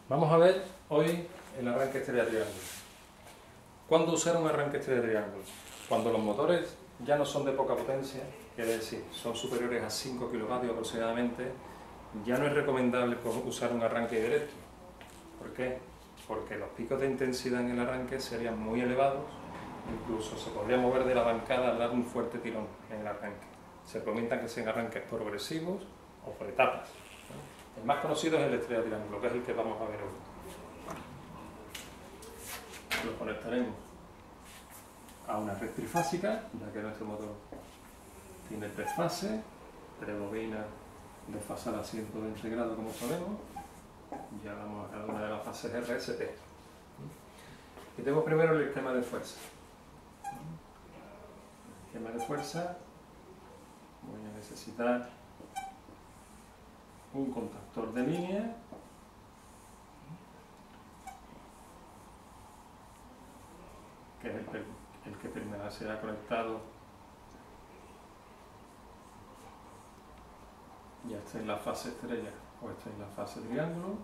Vamos a ver hoy el arranque estrella-triángulo. ¿Cuándo usar un arranque estrella-triángulo? Cuando los motores ya no son de poca potencia, quiere decir, son superiores a 5 kilovatios aproximadamente, ya no es recomendable usar un arranque directo. ¿Por qué? Porque los picos de intensidad en el arranque serían muy elevados, incluso se podría mover de la bancada al dar un fuerte tirón en el arranque. Se recomienda que sean arranques progresivos o por etapas. El más conocido es el estrella-triángulo, que es el que vamos a ver hoy. Lo conectaremos a una red trifásica, ya que nuestro motor tiene 3 fases, 3 bobinas desfasadas a 120 grados como sabemos. Ya vamos a cada una de las fases RST. Y tenemos primero el esquema de fuerza. El esquema de fuerza, voy a necesitar un contactor de línea, que es el que primero será conectado, ya está en la fase estrella o está en la fase triángulo,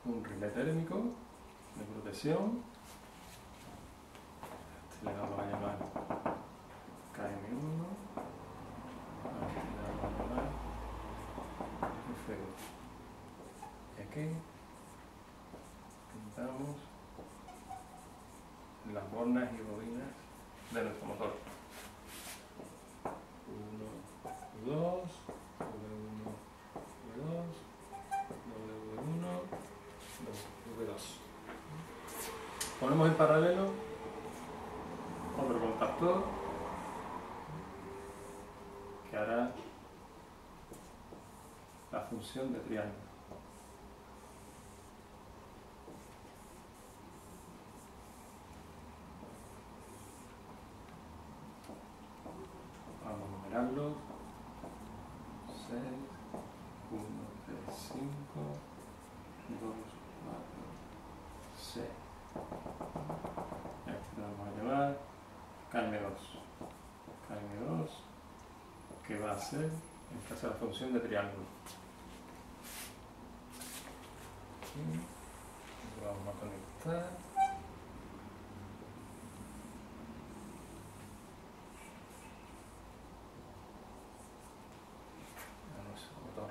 un relé térmico de protección, este le vamos a llamar KM1, este le vamos a llamar F2. Y aquí pintamos las bornas y bobinas de nuestro motor. 1, 2, W1, W2, W1, W2. Ponemos en paralelo otro contactor que hará la función de triángulo. Vamos a numerarlo. 6, 1, 3, 5, 2, 4, 6. Este lo vamos a llamar KM2. KM2, que va a ser, en este caso, la función de triángulo. Lo vamos a conectar. A nuestro motor.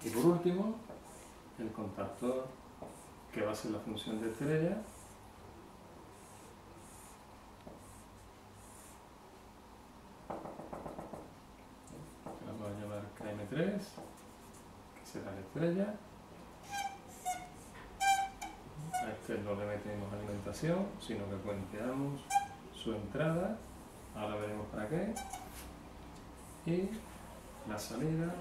Y por último, el contactor que va a ser la función de estrella, que la vamos a llamar KM3, que será la estrella. A este no le metemos alimentación, sino que puenteamos su entrada, ahora veremos para qué, y la salida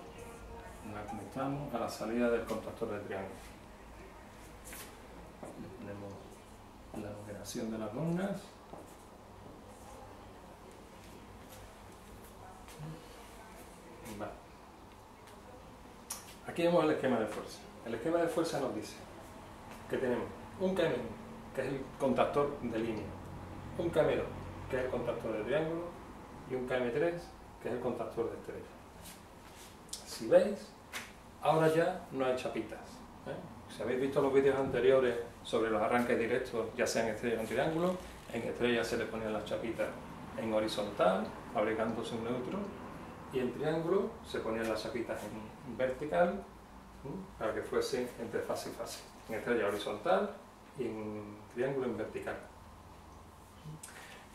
la conectamos a la salida del contactor de triángulo. Le ponemos la numeración de las bornas. Vale. Aquí vemos el esquema de fuerza. El esquema de fuerza nos dice que tenemos un KM1, que es el contactor de línea, un KM2, que es el contactor de triángulo, y un KM3, que es el contactor de estrella. Si veis, ahora ya no hay chapitas. Si habéis visto los vídeos anteriores sobre los arranques directos, ya sea en estrella o en triángulo, en estrella se le ponían las chapitas en horizontal, fabricándose un neutro, y en triángulo se ponían las chapitas en vertical, para que fuesen entre fase y fase. En estrella horizontal y en triángulo en vertical.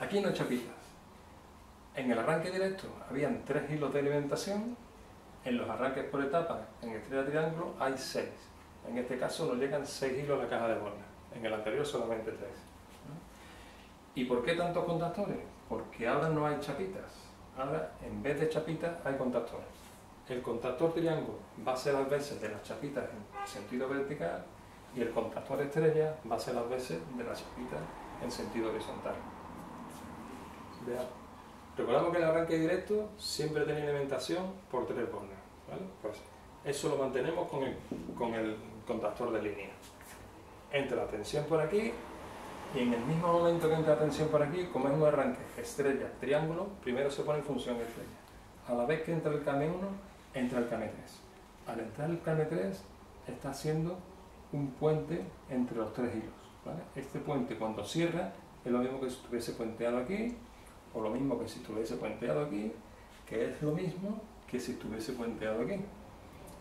Aquí no hay chapitas. En el arranque directo habían 3 hilos de alimentación. En los arranques por etapas, en estrella-triángulo, hay 6. En este caso nos llegan 6 hilos a la caja de bornas. En el anterior solamente 3. ¿Y por qué tantos contactores? Porque ahora no hay chapitas. Ahora, en vez de chapitas, hay contactores. El contactor triángulo va a ser las veces de las chapitas en sentido vertical y el contactor estrella va a ser las veces de las chapitas en sentido horizontal. Veamos. Recordamos que el arranque directo siempre tiene alimentación por 3 bornas, ¿vale? Pues eso lo mantenemos con el contactor de línea. Entra la tensión por aquí Y en el mismo momento que entra tensión por aquí, como es un arranque estrella, triángulo, primero se pone en función estrella. A la vez que entra el KM1, entra el KM3. Al entrar el KM3, está haciendo un puente entre los tres hilos, ¿vale? Este puente, cuando cierra, es lo mismo que si estuviese puenteado aquí, o lo mismo que si estuviese puenteado aquí, que es lo mismo que si estuviese puenteado aquí.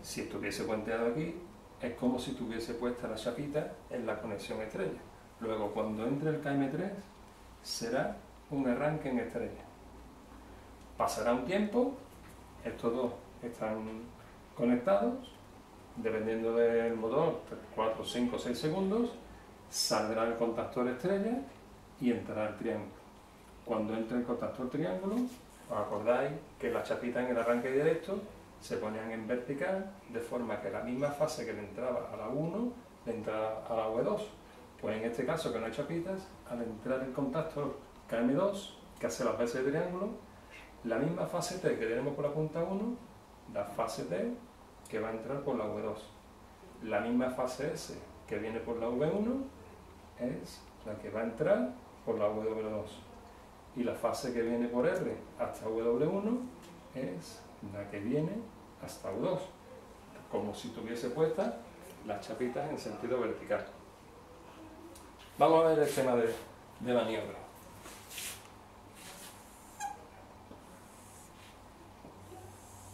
Si estuviese puenteado aquí, es como si tuviese puesta la chapita en la conexión estrella. Luego, cuando entre el KM3, será un arranque en estrella. Pasará un tiempo, estos dos están conectados, dependiendo del motor, 4, 5, 6 segundos, saldrá el contactor estrella y entrará el triángulo. Cuando entre el contactor triángulo, os acordáis que las chapitas en el arranque directo se ponían en vertical, de forma que la misma fase que le entraba a la 1, le entraba a la V2. Pues en este caso, que no hay chapitas, al entrar el contactor KM2, que hace las veces de triángulo, la misma fase T que tenemos por la punta 1, la fase T que va a entrar por la V2. La misma fase S que viene por la V1 es la que va a entrar por la W2. Y la fase que viene por R hasta W1 es la que viene hasta U2, como si tuviese puestas las chapitas en sentido vertical. Vamos a ver el tema de maniobra.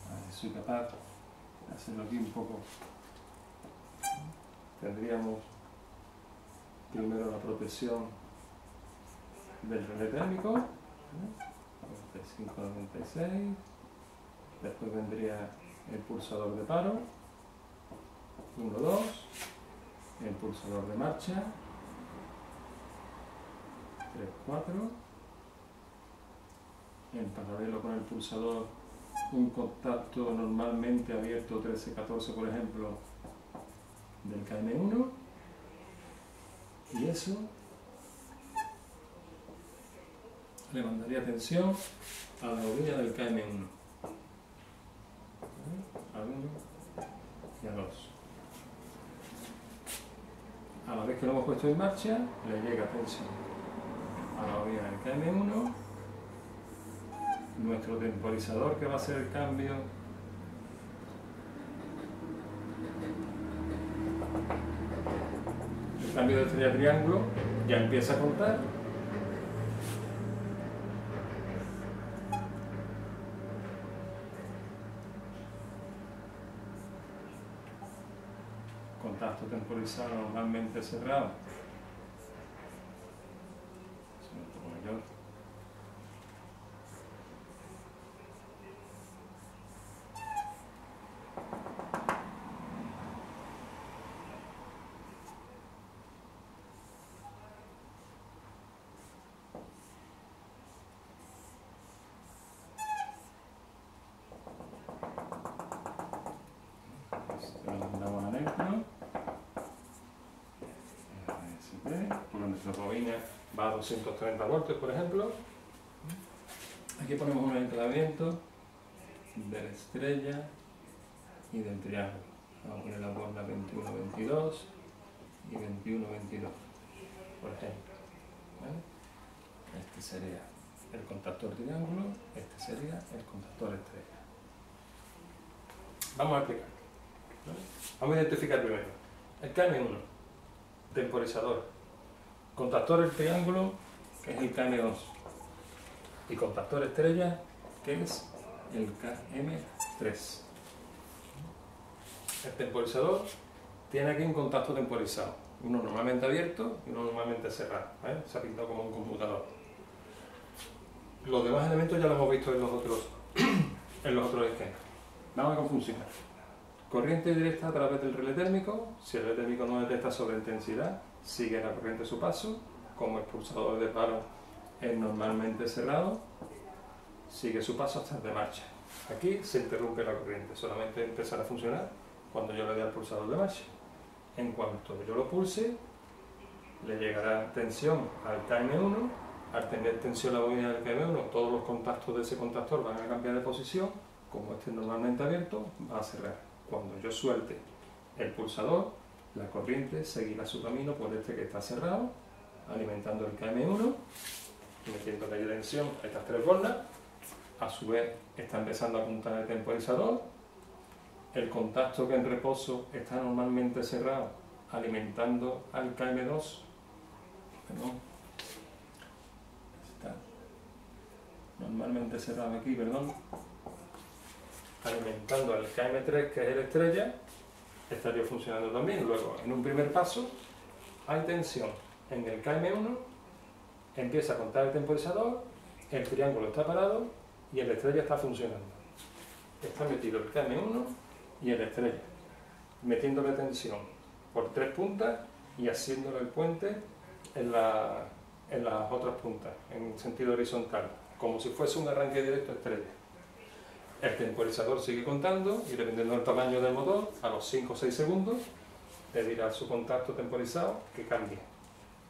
A ver si soy capaz de hacerlo aquí un poco. Tendríamos primero la protección del relé térmico, 95-96, después vendría el pulsador de paro, 1-2, el pulsador de marcha, 3-4, en paralelo con el pulsador un contacto normalmente abierto 13-14 por ejemplo del KM1, y eso le mandaría tensión a la bobina del KM1, a 1 y a 2. A la vez que lo hemos puesto en marcha, le llega tensión a la bobina del KM1, nuestro temporizador que va a hacer el cambio de estrella a triángulo, ya empieza a contar. Contacto temporizado normalmente cerrado. Es un poco mayor. Mandamos a neutro, por nuestra bobina va a 230 voltios, por ejemplo. Aquí ponemos un enclavamiento de la estrella y del triángulo. Vamos a poner la borda 21-22 y 21-22, por ejemplo. ¿Vale? Este sería el contactor triángulo, este sería el contactor estrella. Vamos a explicar. ¿Vale? Vamos a identificar primero el KM1, temporizador, contactor el triángulo, que es el KM2, y contactor estrella, que es el KM3. El temporizador tiene aquí un contacto temporizado, uno normalmente abierto y uno normalmente cerrado, ¿vale? Se ha pintado como un conmutador. Los demás elementos ya los hemos visto en los otros esquemas. Vamos a ver cómo funciona. Corriente directa a través del relé térmico. Si el relé térmico no detecta sobreintensidad, sigue la corriente su paso. Como el pulsador de paro es normalmente cerrado, sigue su paso hasta el de marcha. Aquí se interrumpe la corriente, solamente empezará a funcionar cuando yo le dé al pulsador de marcha. En cuanto yo lo pulse, le llegará tensión al KM1. Al tener tensión la bobina del KM1, todos los contactos de ese contactor van a cambiar de posición. Como este es normalmente abierto, va a cerrar. Cuando yo suelte el pulsador, la corriente seguirá su camino por este que está cerrado alimentando el KM1, metiéndole tensión a estas tres bornas. A su vez está empezando a apuntar el temporizador. El contacto que en reposo está normalmente cerrado, alimentando al KM2. Perdón. Está normalmente cerrado aquí, perdón. Alimentando al KM3, que es el estrella, estaría funcionando también. Luego, en un primer paso, hay tensión en el KM1, empieza a contar el temporizador, el triángulo está parado y el estrella está funcionando. Está metido el KM1 y el estrella, metiéndole tensión por tres puntas y haciéndole el puente en las otras puntas, en sentido horizontal, como si fuese un arranque directo estrella. El temporizador sigue contando y dependiendo del tamaño del motor, a los 5 o 6 segundos, le dirá a su contacto temporizado que cambie.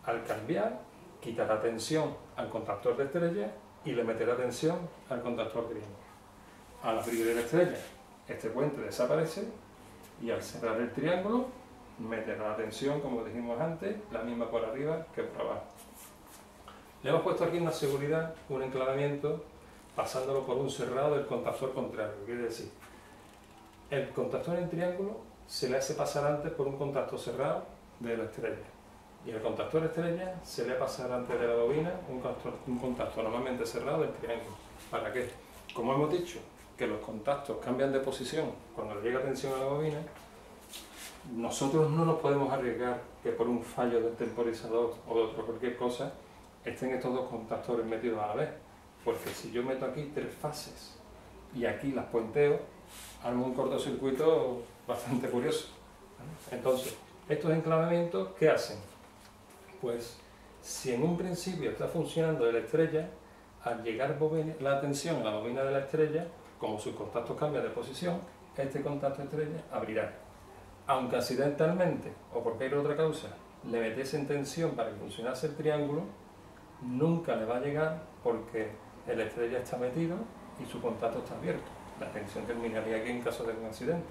Al cambiar, quitará tensión al contactor de estrella y le meterá tensión al contactor triángulo. Al abrir la estrella, este puente desaparece y al cerrar el triángulo, meterá la tensión, como dijimos antes, la misma por arriba que por abajo. Le hemos puesto aquí una seguridad, un enclavamiento, pasándolo por un cerrado del contactor contrario. Quiere decir, el contactor en triángulo se le hace pasar antes por un contacto cerrado de la estrella. Y el contactor estrella se le hace pasar antes de la bobina un contacto normalmente cerrado del triángulo. ¿Para qué? Como hemos dicho, que los contactos cambian de posición cuando le llega tensión a la bobina, nosotros no nos podemos arriesgar que por un fallo del temporizador o de otra cualquier cosa estén estos dos contactores metidos a la vez. Porque si yo meto aquí tres fases y aquí las puenteo, armo un cortocircuito bastante curioso. Entonces, estos enclavamientos, ¿qué hacen? Pues, si en un principio está funcionando la estrella, al llegar la tensión a la bobina de la estrella, como sus contactos cambian de posición, este contacto estrella abrirá. Aunque accidentalmente, o porque hay otra causa, le metiesen tensión para que funcionase el triángulo, nunca le va a llegar porque el estrella está metido y su contacto está abierto. La tensión terminaría aquí en caso de un accidente.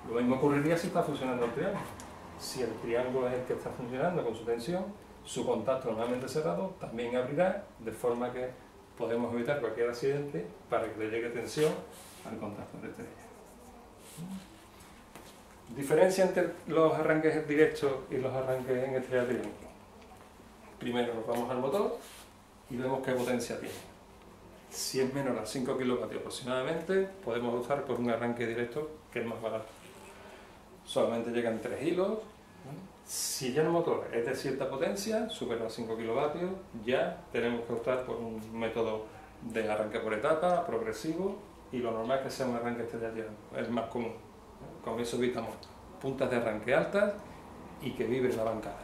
Lo mismo ocurriría si está funcionando el triángulo. Si el triángulo es el que está funcionando con su tensión, su contacto normalmente cerrado también abrirá, de forma que podemos evitar cualquier accidente para que le llegue tensión al contacto de estrella. Diferencia entre los arranques directos y los arranques en estrella triángulo. Primero nos vamos al motor y vemos qué potencia tiene. Si es menor a 5 kilovatios aproximadamente, podemos optar por un arranque directo que es más barato. Solamente llegan 3 hilos. Si ya el motor es de cierta potencia, supera los 5 kilovatios, ya tenemos que optar por un método de arranque por etapa, progresivo, y lo normal es que sea un arranque estrella triángulo, es el más común. Con eso evitamos puntas de arranque altas y que vibre la bancada.